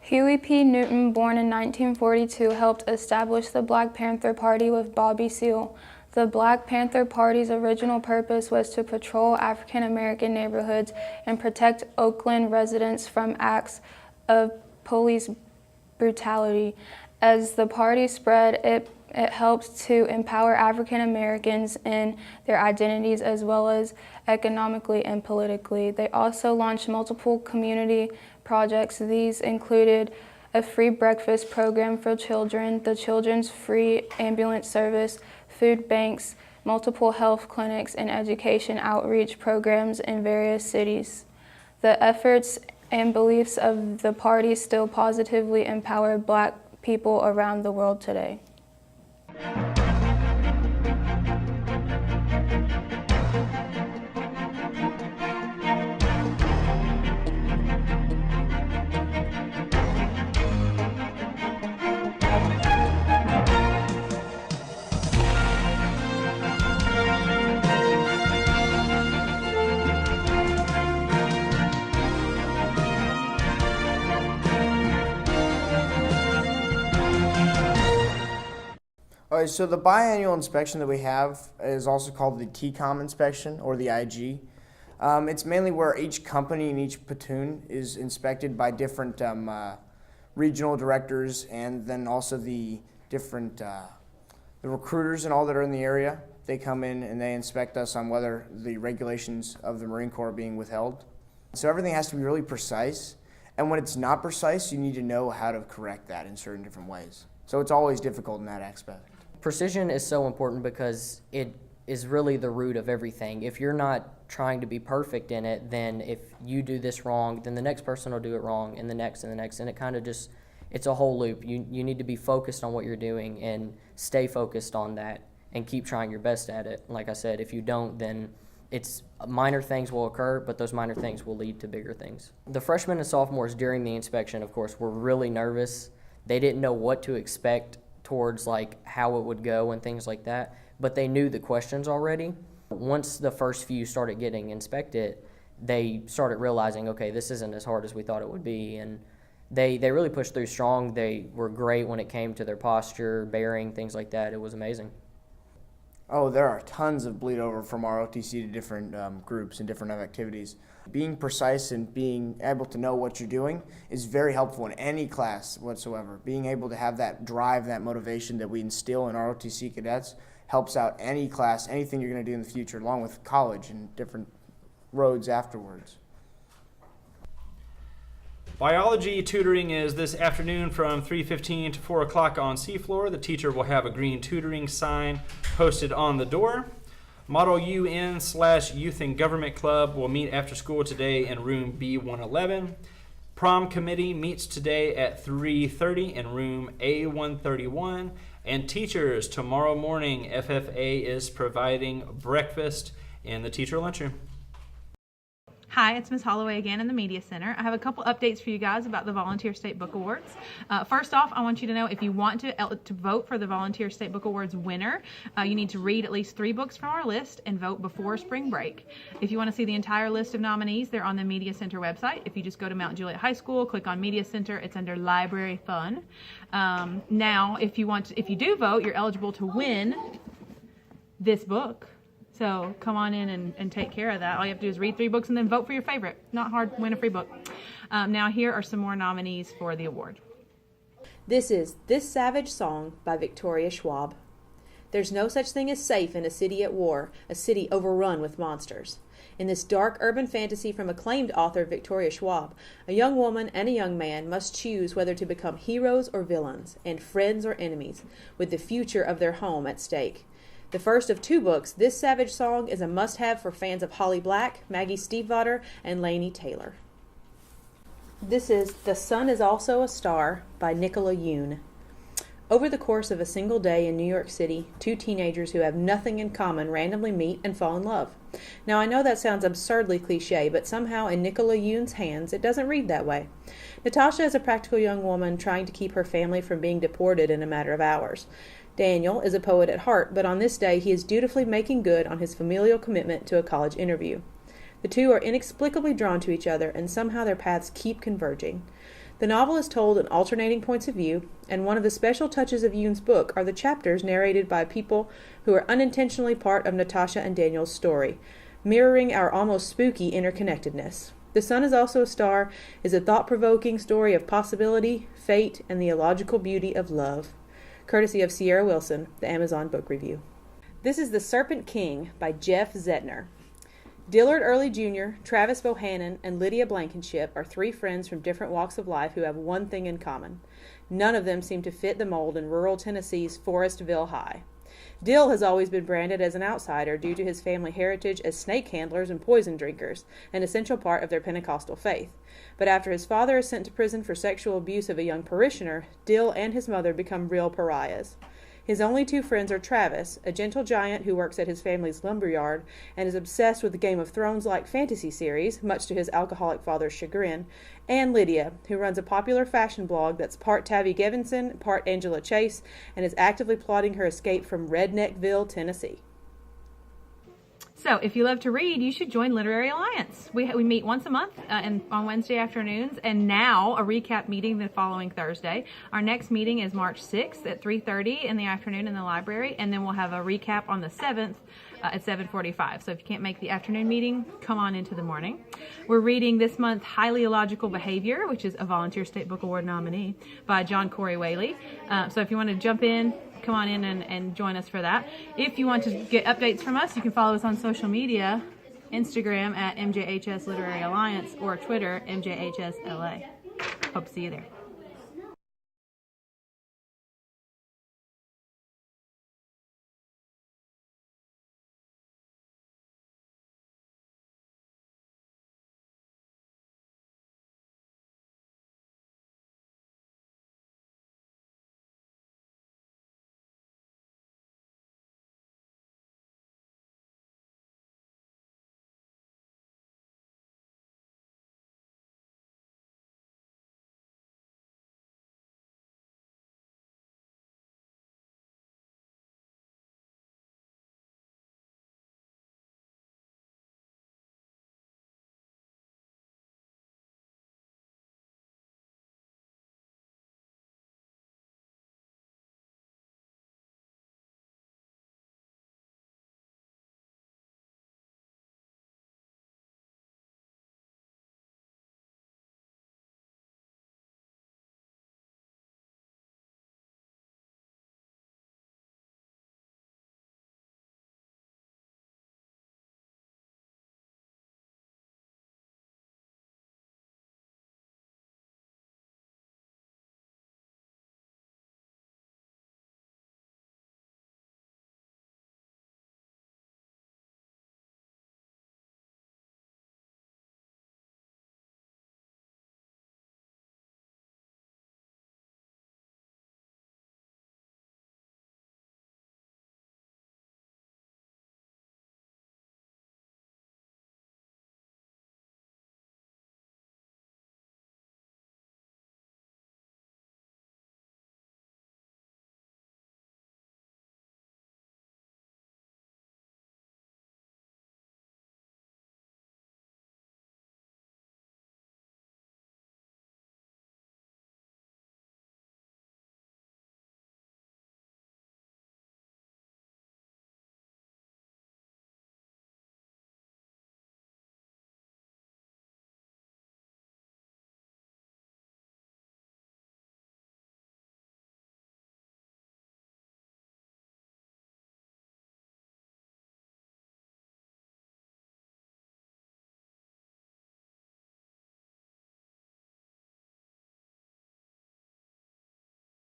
Huey P. Newton, born in 1942, helped establish the Black Panther Party with Bobby Seale. The Black Panther Party's original purpose was to patrol African American neighborhoods and protect Oakland residents from acts of police brutality. As the party spread, it helped to empower African Americans in their identities as well as economically and politically. They also launched multiple community projects. These included a free breakfast program for children, the Children's Free Ambulance Service, food banks, multiple health clinics, and education outreach programs in various cities. The efforts and beliefs of the party still positively empower Black people around the world today. All right, so the biannual inspection that we have is also called the TCOM inspection, or the IG. It's mainly where each company and each platoon is inspected by different regional directors, and then also the different the recruiters and all that are in the area. They come in and they inspect us on whether the regulations of the Marine Corps are being withheld. So everything has to be really precise, and when it's not precise, you need to know how to correct that in certain different ways. So it's always difficult in that aspect. Precision is so important because it is really the root of everything. If you're not trying to be perfect in it, then if you do this wrong, then the next person will do it wrong, and the next, and the next, and it kind of just, it's a whole loop. You need to be focused on what you're doing and stay focused on that and keep trying your best at it. Like I said, if you don't, then it's minor things will occur, but those minor things will lead to bigger things. The freshmen and sophomores during the inspection, of course, were really nervous. They didn't know what to expect towards like how it would go and things like that, but they knew the questions already. Once the first few started getting inspected, they started realizing, okay, this isn't as hard as we thought it would be, and they really pushed through strong. They were great when it came to their posture, bearing, things like that. It was amazing. Oh, there are tons of bleed over from our OTC to different groups and different activities. Being precise and being able to know what you're doing is very helpful in any class whatsoever. Being able to have that drive, that motivation that we instill in our OTC cadets helps out any class, anything you're going to do in the future, along with college and different roads afterwards. Biology tutoring is this afternoon from 3:15 to 4 o'clock on seafloor. The teacher will have a green tutoring sign posted on the door. Model UN/Youth and Government Club will meet after school today in room B111. Prom committee meets today at 3:30 in room A131. And teachers, tomorrow morning, FFA is providing breakfast in the teacher lunchroom. Hi, it's Ms. Holloway again in the Media Center. I have a couple updates for you guys about the Volunteer State Book Awards. First off, I want you to know if you want to vote for the Volunteer State Book Awards winner, you need to read at least 3 books from our list and vote before spring break. If you want to see the entire list of nominees, they're on the Media Center website. If you just go to Mount Juliet High School, click on Media Center, it's under Library Fun. Now, if you do vote, you're eligible to win this book. So come on in and take care of that. All you have to do is read 3 books and then vote for your favorite. Not hard, win a free book. Now here are some more nominees for the award. This is This Savage Song by Victoria Schwab. There's no such thing as safe in a city at war, a city overrun with monsters. In this dark urban fantasy from acclaimed author Victoria Schwab, a young woman and a young man must choose whether to become heroes or villains, and friends or enemies, with the future of their home at stake. The first of 2 books, This Savage Song is a must-have for fans of Holly Black, Maggie Stiefvater, and Lainey Taylor. This is The Sun is Also a Star by Nicola Yoon. Over the course of a single day in New York City, 2 teenagers who have nothing in common randomly meet and fall in love. Now, I know that sounds absurdly cliche, but somehow in Nicola Yoon's hands, it doesn't read that way. Natasha is a practical young woman trying to keep her family from being deported in a matter of hours. Daniel is a poet at heart, but on this day he is dutifully making good on his familial commitment to a college interview. The two are inexplicably drawn to each other, and somehow their paths keep converging. The novel is told in alternating points of view, and one of the special touches of Yoon's book are the chapters narrated by people who are unintentionally part of Natasha and Daniel's story, mirroring our almost spooky interconnectedness. The Sun is Also a Star is a thought-provoking story of possibility, fate, and the illogical beauty of love. Courtesy of Sierra Wilson, the Amazon Book Review. This is The Serpent King by Jeff Zettner. Dillard Early Jr., Travis Bohannon, and Lydia Blankenship are three friends from different walks of life who have one thing in common. None of them seem to fit the mold in rural Tennessee's Forestville High. Dill has always been branded as an outsider due to his family heritage as snake handlers and poison drinkers, an essential part of their Pentecostal faith. But after his father is sent to prison for sexual abuse of a young parishioner, Dill and his mother become real pariahs. His only two friends are Travis, a gentle giant who works at his family's lumberyard and is obsessed with the Game of Thrones-like fantasy series, much to his alcoholic father's chagrin, and Lydia, who runs a popular fashion blog that's part Tabby Gevinson, part Angela Chase, and is actively plotting her escape from Redneckville, Tennessee. So, if you love to read, you should join Literary Alliance. We meet once a month on Wednesday afternoons, and now a recap meeting the following Thursday. Our next meeting is March 6th at 3:30 in the afternoon in the library, and then we'll have a recap on the 7th at 7:45. So if you can't make the afternoon meeting, come on into the morning. We're reading this month Highly Illogical Behavior, which is a Volunteer State Book Award nominee by John Corey Whaley. So if you want to jump in, come on in and join us for that. If you want to get updates from us, you can follow us on social media, Instagram at MJHS Literary Alliance or Twitter, MJHSLA. Hope to see you there.